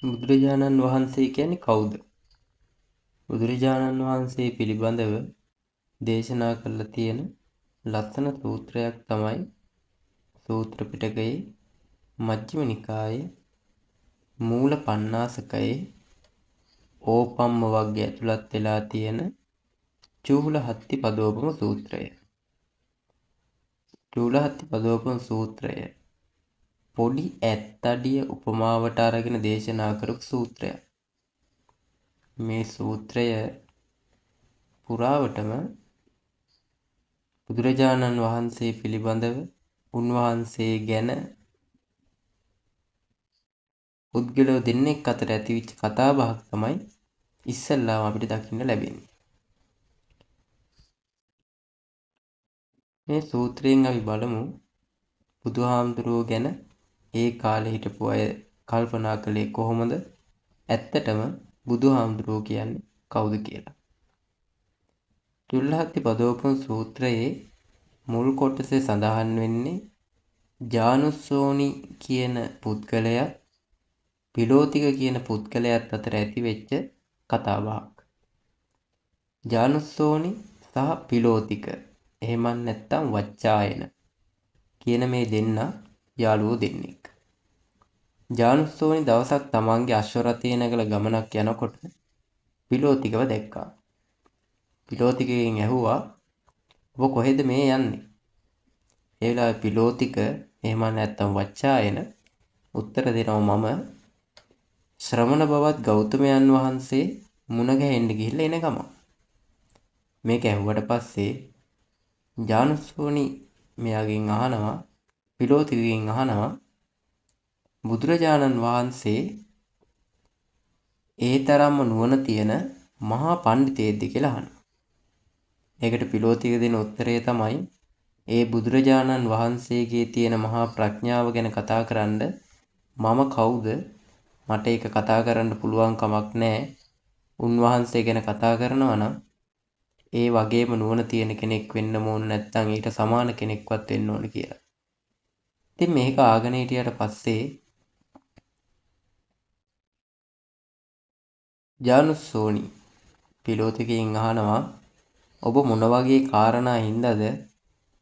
බුදුරජාණන් වහන්සේ කියන්නේ කවුද? බුදුරජාණන් වහන්සේ පිළිබඳව දේශනා කරලා තියෙන ලස්සන සූත්‍රයක් තමයි සූත්‍ර පිටකයේ මජ්ක්‍ධිම නිකායේ මූල පණ්ණාසකයේ ඕපම්ම වර්ගය ඇතුළත් වෙලා තියෙන චූලහත්ති පදෝපම සූත්‍රය. චූලහත්ති පදෝපම සූත්‍රය පොඩි ඇත්තඩිය උපමාවට අරගෙන දේශනා කරපු සූත්‍රයක්. මේ සූත්‍රය පුරාවටම බුදුරජාණන් වහන්සේ පිළිබඳව උන්වහන්සේ ගැන පුද්ගලයෝ දෙන්නෙක් අතර ඇතිවෙච්ච කතා බහක් තමයි ඉස්සෙල්ලාම අපිට දකින්න ලැබෙන්නේ. මේ සූත්‍රයෙන් අපි බලමු බුදුහාමුදුරුවෝ ගැන ඒ කාලේ හිටපු අය කල්පනා කළේ කොහොමද? ඇත්තටම බුදුහාමුදුරුවෝ කියන්නේ කවුද කියලා. චූලහත්ති පදෝපම සූත්‍රයේ මුල් කොටසේ සඳහන් වෙන්නේ ජානුස්සෝනි කියන පුද්ගලයා පිලෝතික කියන පුද්ගලයාත් අතර ඇති වෙච්ච කතා බහක්. ජානුස්සෝනි සහ පිලෝතික එහෙම නැත්නම් වච්චායන කියන මේ දෙන්න යාළුවෝ දෙන්නෙක්. ජානුස්සෝනි දවසක් තමන්ගේ අශ්ව රථයේ නැගලා ගමනක් යනකොට පිලෝතිකව දැක්කා. පිලෝතිකගෙන් ඇහුවා ඔබ කොහෙද මේ යන්නේ? ඒ වෙලාවේ පිලෝතික එහෙම නැත්නම් වච්චායන උත්තර දෙනවා මම ශ්‍රමණ බවත් ගෞතමයන් වහන්සේ මුණ ගැහෙන්න ගිහිල්ලා එන ගම. මේක ඇහුවට පස්සේ ජානුස්සෝනි මෙයාගෙන් අහනවා පිලෝතිකගෙන් අහනවා බුදුරජාණන් වහන්සේ ඒ තරම්ම නුවණ තියෙන මහා පඬිතේද්ද කියලා අහනවා. ඒකට පිලෝතික දෙන උත්තරය තමයි ඒ බුදුරජාණන් වහන්සේගේ තියෙන මහා ප්‍රඥාව ගැන කතා කරන්න මම කවුද? මට ඒක කතා කරන්න පුළුවන් කමක් නැහැ. උන්වහන්සේ ගැන කතා කරනවා නම් ඒ වගේම නුවණ තියෙන කෙනෙක් වෙන්න ඕන නැත්නම් ඊට සමාන කෙනෙක්වත් වෙන්න ඕන කියලා. ඉතින් මේක ආගෙන හිටියට පස්සේ ජානුස්සෝනි පිලෝතිකයෙන් අහනවා ඔබ මොන වගේ කාරණා හින්දාද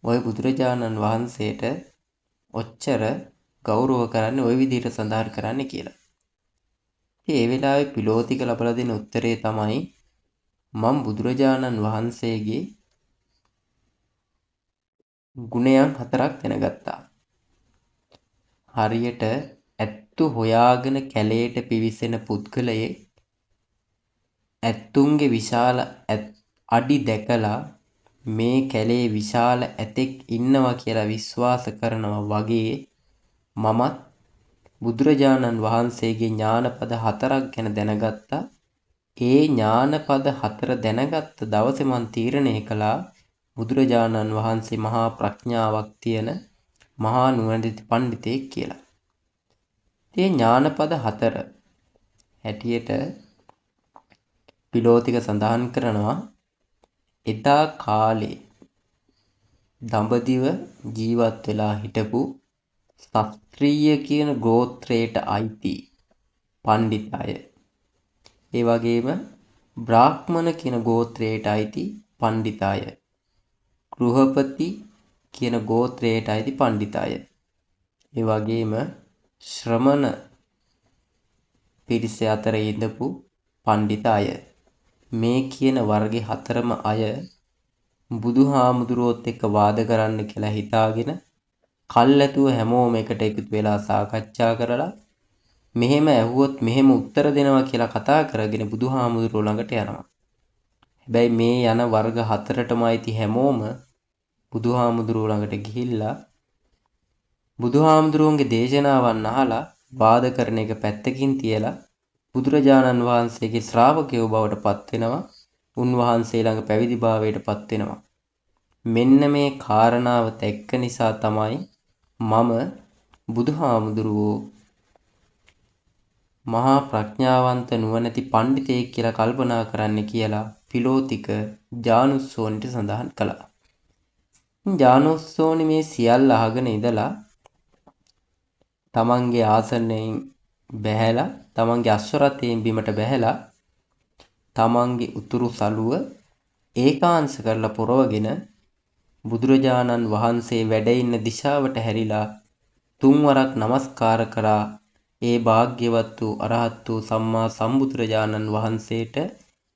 ওই බුදුරජාණන් වහන්සේට ඔච්චර ගෞරව කරන්නේ ওই විදිහට සඳහන් කරන්නේ කියලා. ඉතින් ඒ වෙලාවේ පිලෝතික ලබලා දෙන උත්තරේ තමයි මම බුදුරජාණන් වහන්සේගේ ගුණයන් 4ක් දැනගත්තා. හරියට ඇත්තු හොයාගෙන කැලේට පිවිසෙන පුද්ගලයෙක් ඇත්තුන්ගේ විශාල අඩි දැකලා මේ කැලේ විශාල ඇතෙක් ඉන්නවා කියලා විශ්වාස කරනවා වගේ මමත් බුදුරජාණන් වහන්සේගේ ඥානපද 4ක් ගැන දැනගත්තා. ඒ ඥානපද 4 දැනගත්ත දවසේ මම තීරණය කළා බුදුරජාණන් වහන්සේ මහා ප්‍රඥාවක් තියෙන මහා නුවණැති පඬිතෙක් කියලා. මේ ඥානපද 4 හැටියට පිලෝතික සඳහන් කරනවා එදා කාලේ දඹදිව ජීවත් වෙලා හිටපු ශාස්ත්‍රීය කියන ගෝත්‍රයට අයිති පඬිත අය. ඒ වගේම බ්‍රාහ්මණ කියන ගෝත්‍රයට අයිති පඬිත අය. ගෘහපති කියන ගෝත්‍රයට අයිති පඬිත අය. ඒ වගේම ශ්‍රමණ පිරිස අතර ඉඳපු පඬිත අය. මේ කියන වර්ගේ 4ම අය බුදුහාමුදුරුවොත් එක්ක වාද කරන්න කියලා හිතාගෙන කල්ැතුව හැමෝම එකට එකතු වෙලා සාකච්ඡා කරලා මෙහෙම ඇහුවොත් මෙහෙම උත්තර දෙනවා කියලා කතා කරගෙන බුදුහාමුදුරුවෝ ළඟට යනවා. හැබැයි මේ යන වර්ග 4ටම අයිති හැමෝම බුදුහාමුදුරුවෝ ළඟට ගිහිල්ලා බුදුහාමුදුරුවන්ගේ දේශනාවන් අහලා වාද කරන එක පැත්තකින් තියලා බුදුරජාණන් වහන්සේගේ ශ්‍රාවකයෝ බවට පත් වෙනවා. උන්වහන්සේ ළඟ පැවිදි භාවයට පත් වෙනවා. මෙන්න මේ කාරණාව දැක්ක නිසා තමයි මම බුදුහාමුදුරුවෝ මහා ප්‍රඥාවන්ත නුවණැති පඬිතෙක් කියලා කල්පනා කරන්න කියලා පිලෝතික ජානුස්සෝනිට සඳහන් කළා. ජානුස්සෝනි මේ සියල්ල අහගෙන ඉඳලා තමන්ගේ ආසනයෙන් බැහැලා තමන්ගේ අශ්වරථයෙන් බිමට බැහැලා තමන්ගේ උතුරු සළුව ඒකාංශ කරලා පොරවගෙන බුදුරජාණන් වහන්සේ වැඩ ඉන්න දිශාවට හැරිලා තුන්වරක් නමස්කාර කරා ඒ භාග්‍යවත් වූ අරහත් වූ සම්මා සම්බුදුරජාණන් වහන්සේට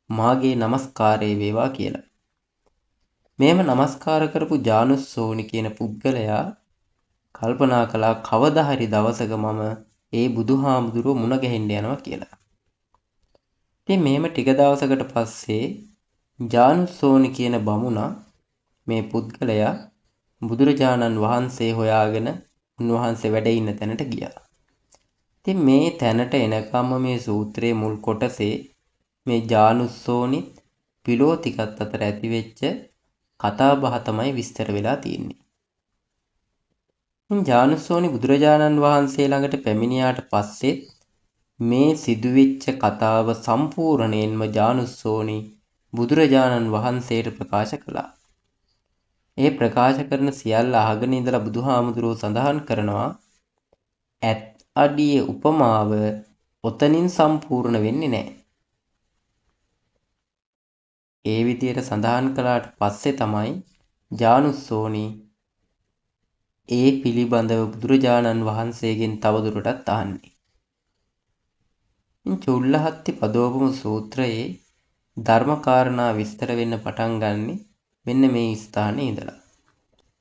මාගේ නමස්කාරය වේවා කියලා. මේම නමස්කාර කරපු ජානුස්සෝනි කියන පුද්ගලයා කල්පනා කළා කවදා හරි දවසක මම ඒ බුදුහාමුදුරුව මුණ ගැහෙන්න යනවා කියලා. ඉතින් මෙහෙම ටික දවසකට පස්සේ ජානුස්සෝනි කියන බමුණා මේ පුද්ගලයා බුදුරජාණන් වහන්සේ හොයාගෙන උන්වහන්සේ වැඩ ඉන්න තැනට ගියා. ඉතින් මේ තැනට එනකම්ම මේ සූත්‍රයේ මුල් කොටසේ මේ ජානුස්සෝනිත් පිලෝතිකත් අතර ඇතිවෙච්ච කතා බහ තමයි විස්තර වෙලා තියෙන්නේ. ජානුස්සෝනි බුදුරජාණන් වහන්සේ ළඟට පැමිණියාට පස්සේ මේ සිදුවෙච්ච කතාව සම්පූර්ණයෙන්ම ජානුස්සෝනි බුදුරජාණන් වහන්සේට ප්‍රකාශ කළා. ඒ ප්‍රකාශ කරන සියල්ල අහගෙන ඉඳලා බුදුහාමුදුරුවෝ සඳහන් කරනවා ඇත් අඩියේ උපමාව ඔතනින් සම්පූර්ණ වෙන්නේ නැහැ. ඒ විදියට සඳහන් කළාට පස්සේ තමයි ජානුස්සෝනි ඒ පිළිබඳව බුදුරජාණන් වහන්සේගෙන් තවදුරටත් අහන්නේ. චුල්ලහත්ති පදෝපම සූත්‍රයේ ධර්මකාරණා විස්තර වෙන්න පටන් ගන්නෙ මෙන්න මේ ස්ථානයේ ඉඳලා.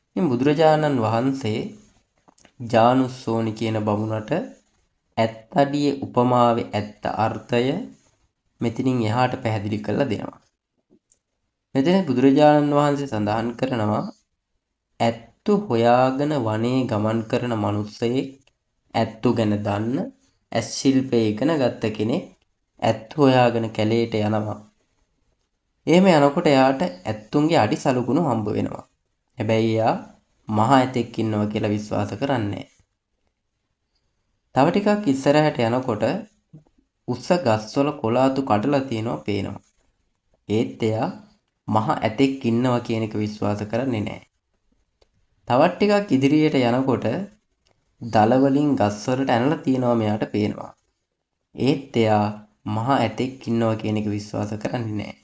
ඉතින් බුදුරජාණන් වහන්සේ ජානුස්සෝනි කියන බමුණට ඇත්තඩියේ උපමාවේ ඇත්ත අර්ථය මෙතනින් එහාට පැහැදිලි කරලා දෙනවා. මෙතන බුදුරජාණන් වහන්සේ සඳහන් කරනවා ඇත්තු හොයාගෙන වනයේ ගමන් කරන මිනිස්සෙක් ඇත්තු ගැන දන්න ඇස් ශිල්පය ඉගෙන ගත්ත කෙනෙක් ඇත්තු හොයාගෙන කැලේට යනවා. එහෙම යනකොට එයාට ඇත්තුන්ගේ අඩි සලකුණු හම්බ වෙනවා. හැබැයි එයා මහ ඇතෙක් ඉන්නවා කියලා විශ්වාස කරන්නේ. තව ටිකක් ඉස්සරහට යනකොට උස්ස ගස්වල කොලාතු කඩලා තියෙනවා පේනවා. ඒත් එයා මහ ඇතෙක් ඉන්නවා කියන එක විශ්වාස කරන්නේ නැහැ. තවත් ටිකක් ඉදිරියට යනකොට දල වලින් ගස් වලට ඇනලා තියෙනවා මෙයාට පේනවා. ඒත් එයා මහ ඇතෙක් ඉන්නවා කියන එක විශ්වාස කරන්නේ නැහැ.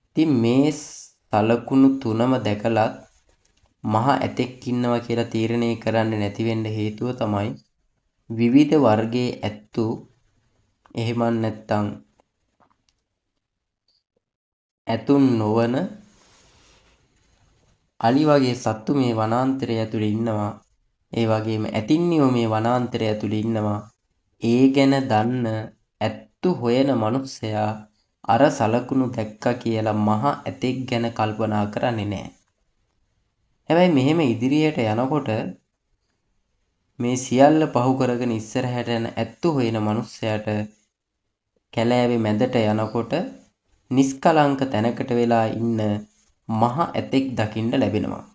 ඉතින් මේ සලකුණු තුනම දැකලත් මහ ඇතෙක් ඉන්නවා කියලා තීරණය කරන්නේ නැති වෙන්න හේතුව තමයි විවිධ වර්ගයේ ඇත්තු එහෙම නැත්නම් ඇතුන් නොවන අලි වගේ සත්තු මේ වනාන්තරය ඇතුලේ ඉන්නවා. ඒ වගේම ඇතින්නියෝ මේ වනාන්තරය ඇතුලේ ඉන්නවා. ඒ ගැන දන්න ඇත්තු හොයන මිනිස්සයා අර සලකුණු දැක්කා කියලා මහ ඇතෙක් ගැන කල්පනා කරන්නේ නැහැ. හැබැයි මෙහෙම ඉදිරියට යනකොට මේ සියල්ල පහු කරගෙන ඉස්සරහට යන ඇත්තු හොයන මිනිස්සයාට කැලෑවේ මැදට යනකොට නිස්කලංක තැනකට වෙලා ඉන්න මහ ඇතෙක් දකින්න ලැබෙනවා.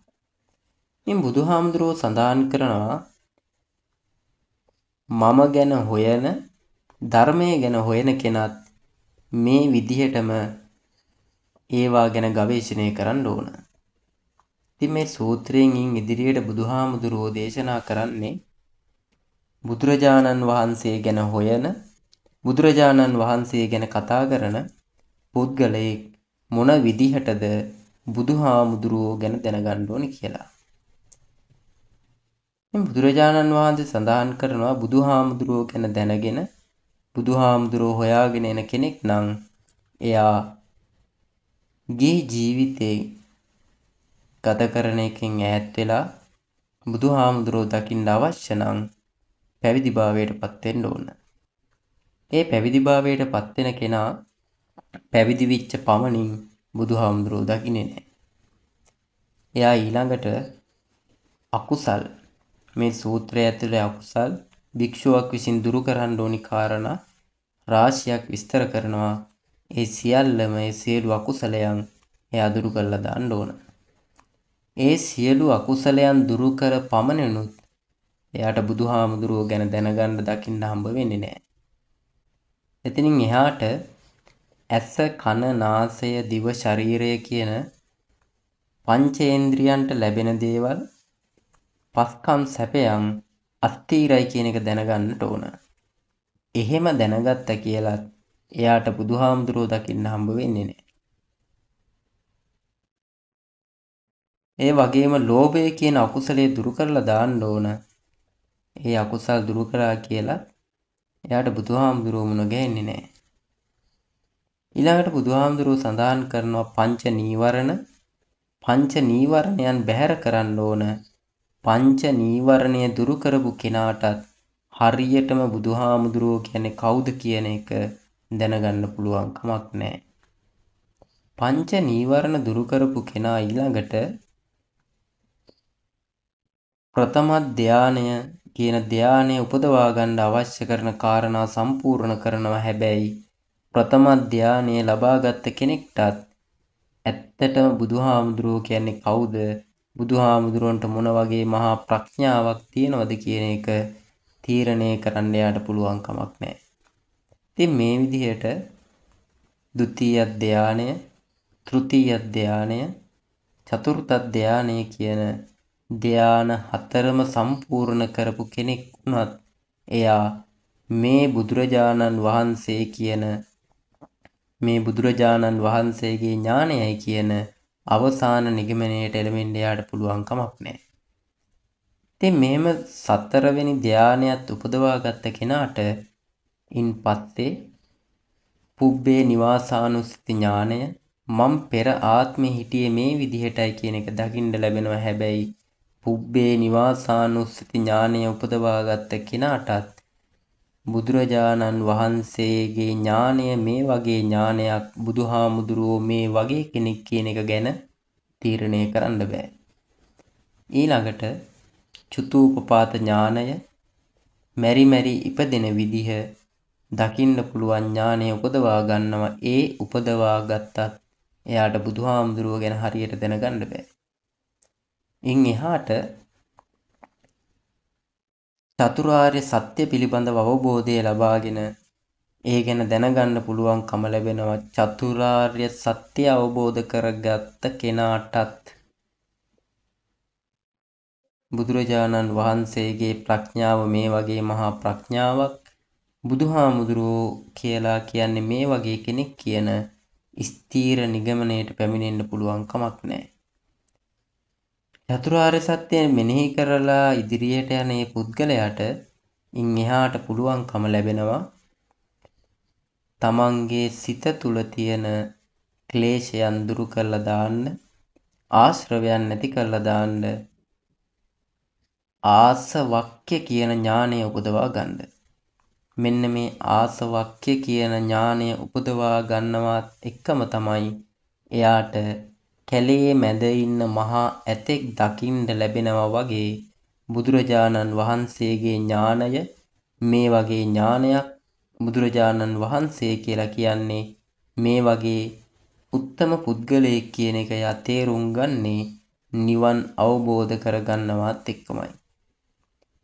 ඉතින් බුදුහාමුදුරුවෝ සඳහන් කරනවා මම ගැන හොයන ධර්මයේ ගැන හොයන කෙනත් මේ විදිහටම ඒවා ගැන ගවේෂණය කරන්න ඕන. ඉතින් මේ සූත්‍රයෙන් ඉදිරියට බුදුහාමුදුරුවෝ දේශනා කරන්නේ බුදුරජාණන් වහන්සේ ගැන හොයන බුදුරජාණන් වහන්සේ ගැන කතා කරන පුද්ගලයෙක් මොන විදිහටද බුදුහාමුදුරුවෝ ගැන දැනගන්න ඕනි කියලා. බුදුරජාණන් වහන්සේ සඳහන් කරනවා බුදුහාමුදුරුවෝ ගැන දැනගෙන බුදුහාමුදුරුවෝ හොයාගෙන එන කෙනෙක් නම් එයා ගේ ජීවිතේ ගත කරන එකෙන් ඈත් වෙලා බුදුහාමුදුරුවෝ දකින්න අවශ්‍ය නම් පැවිදිභාවයට පත් වෙන්න ඕන. ඒ පැවිදිභාවයට පත් වෙන කෙනා පැවිදි වෙච්ච පමණින් බුදුහාමුදුරුවෝ දකින්නේ නැහැ. එයා ඊළඟට අකුසල් මේ සූත්‍රය ඇතුලේ අකුසල් භික්ෂුවක් විසින් දුරු කරන්න ඕනි කාරණා රාශියක් විස්තර කරනවා. ඒ සියල්ලම ඒ සියලු අකුසලයන් එයා දුරු කරලා දාන්න ඕන. ඒ සියලු අකුසලයන් දුරු කර පමණිනුත් එයාට බුදුහාමුදුරුවෝ ගැන දැනගන්න දකින්න හම්බ වෙන්නේ නැහැ. එතනින් එහාට ඇස කන නාසය දිව ශරීරය කියන පංචේන්ද්‍රියන්ට ලැබෙන දේවල් පස්කම් සැපයන් අස්තීරයි කියන එක දැනගන්නට ඕන. එහෙම දැනගත්ත කියලත් එයාට බුදුහාමුදුරුවෝ දකින්න හම්බ වෙන්නේ නැහැ. ඒ වගේම ලෝභය කියන අකුසලයේ දුරු කරලා දාන්න ඕන. ඒ අකුසල් දුරු කරා කියලා එයාට බුදුහාමුදුරුවෝ මුණ ගැහෙන්නේ නැහැ. ඊළඟට බුදුහාමුදුරුවෝ සඳහන් කරනවා පංච නීවරණයන් බැහැර කරන්න ඕන. පංච නීවරණය දුරු කරපු කෙනාටත් හරියටම බුදුහාමුදුරුවෝ කියන්නේ කවුද කියන එක දැනගන්න පුළුවන් කමක් නැහැ. පංච නීවරණ දුරු කරපු කෙනා ඊළඟට ප්‍රථම ධානය කියන ධානය උපදවා ගන්න අවශ්‍ය කරන කාරණා සම්පූර්ණ කරනවා. හැබැයි ප්‍රථම ධානය ලබාගත් කෙනෙක්ටත් ඇත්තටම බුදුහාමුදුරුවෝ කියන්නේ කවුද? බුදුහාමුදුරුවන්ට මොන වගේ මහා ප්‍රඥාවක් තියෙනවද කියන එක තීරණය කරන්න යාට පුළුවන් කමක් නැහැ. ඉතින් මේ විදිහට ဒုတိ ය ධානය, තෘතීය ධානය, චතුර්ථ ධානය කියන ධාන හතරම සම්පූර්ණ කරපු කෙනෙක් වුණත් එයා මේ බුදුරජාණන් වහන්සේ කියන මේ බුදුරජාණන් වහන්සේගේ ඥානයයි කියන අවසාන නිගමනයට එළවෙන්න යාට පුළුවන් කමක් නැහැ. ඉතින් මෙහෙම සතරවෙනි ධානයත් උපදවා ගත්ත කෙනාට ඉන් පස්සේ පුබ්බේ නිවාසානුස්සති ඥානය මම පෙර ආත්මේ හිටියේ මේ විදිහටයි කියන එක දකින්න ලැබෙනවා. හැබැයි පුබ්බේ නිවාසානුස්සති ඥානය උපදවා ගත්ත කෙනාටත් බුදුරජාණන් වහන්සේගේ ඥානය මේ වගේ ඥානයක් බුදුහාමුදුරුවෝ මේ වගේ කෙනෙක් කියන එක ගැන තීරණය කරන්න බෑ. ඊළඟට චුතූපපාත ඥානය මෙරි මෙරි ඉපදෙන විදිහ දකින්න පුළුවන් ඥානය උපදවා ගන්නවා. ඒ උපදවා ගත්තත් එයාට බුදුහාමුදුරුවෝ ගැන හරියට දැනගන්න බෑ. ඉන් එහාට චතුරාර්ය සත්‍ය පිළිබඳව අවබෝධය ලබාගෙන ඒ ගැන දැනගන්න පුළුවන්කම ලැබෙනවා. චතුරාර්ය සත්‍ය අවබෝධ කරගත්ත කෙනාටත් බුදුරජාණන් වහන්සේගේ ප්‍රඥාව මේ වගේ මහා ප්‍රඥාවක්, බුදුහාමුදුරුවෝ කියලා කියන්නේ මේ වගේ කෙනෙක් කියන ස්ථීර නිගමනයට පැමිණෙන්න පුළුවන් කමක් නැහැ. චතුරාර්ය සත්‍ය මෙනෙහි කරලා ඉදිරියට යන මේ පුද්ගලයාට ඉන් එහාට පුළුවන්කම ලැබෙනවා තමන්ගේ සිත තුළ තියෙන ක්ලේශයන් දුරු කරලා දාන්න, ආශ්‍රවයන් නැති කරලා දාන්න ආසවක්ඛ්‍ය කියන ඥානය උපදවා ගන්න. මෙන්න මේ ආසවක්ඛ්‍ය කියන ඥානය උපදවා ගන්නවත් එක්කම තමයි එයාට කැලේ මැද ඉන්න මහා ඇතෙක් දකින්න ලැබෙනවා වගේ බුදුරජාණන් වහන්සේගේ ඥානය මේ වගේ ඥානයක්. බුදුරජාණන් වහන්සේ කියලා කියන්නේ මේ වගේ උත්තම පුද්ගලයෙක් කියන එක යා තේරුම් ගන්නේ නිවන් අවබෝධ කරගන්නවත් එක්කමයි.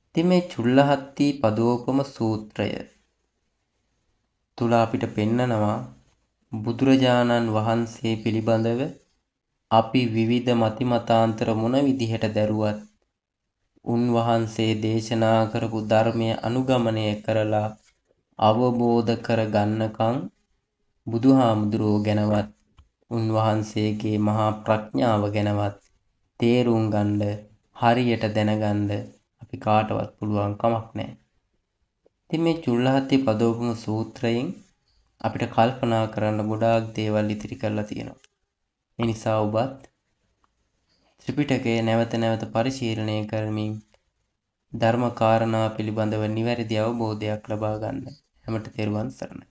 ඉතින් මේ චුල්ලහත්ති පදෝපම සූත්‍රය තුල අපිට පෙන්නනවා බුදුරජාණන් වහන්සේ පිළිබඳව අපි විවිධ මතිමතාන්තර මොන විදිහට දැරුවත් උන්වහන්සේ දේශනා කරපු ධර්මය අනුගමනය කරලා අවබෝධ කරගන්නකම් බුදුහාමුදුරුවෝ ගැනවත් උන්වහන්සේගේ මහා ප්‍රඥාව ගැනවත් තේරුම් ගන්න හරියට දැනගන්න අපි කාටවත් පුළුවන් කමක් නැහැ. ඉතින් මේ චුල්ලහත්ති පදෝපම සූත්‍රයෙන් අපිට කල්පනා කරන්න ගොඩාක් දේවල් ඉතිරි කරලා තියෙනවා. ඒ නිසා ඔබත් ත්‍රිපිටකය නැවත නැවත පරිශීලනය කරමින් ධර්ම කාරණා පිළිබඳව නිවැරදි අවබෝධයක් ලබා ගන්න. හැමට තෙරුවන් සරණයි.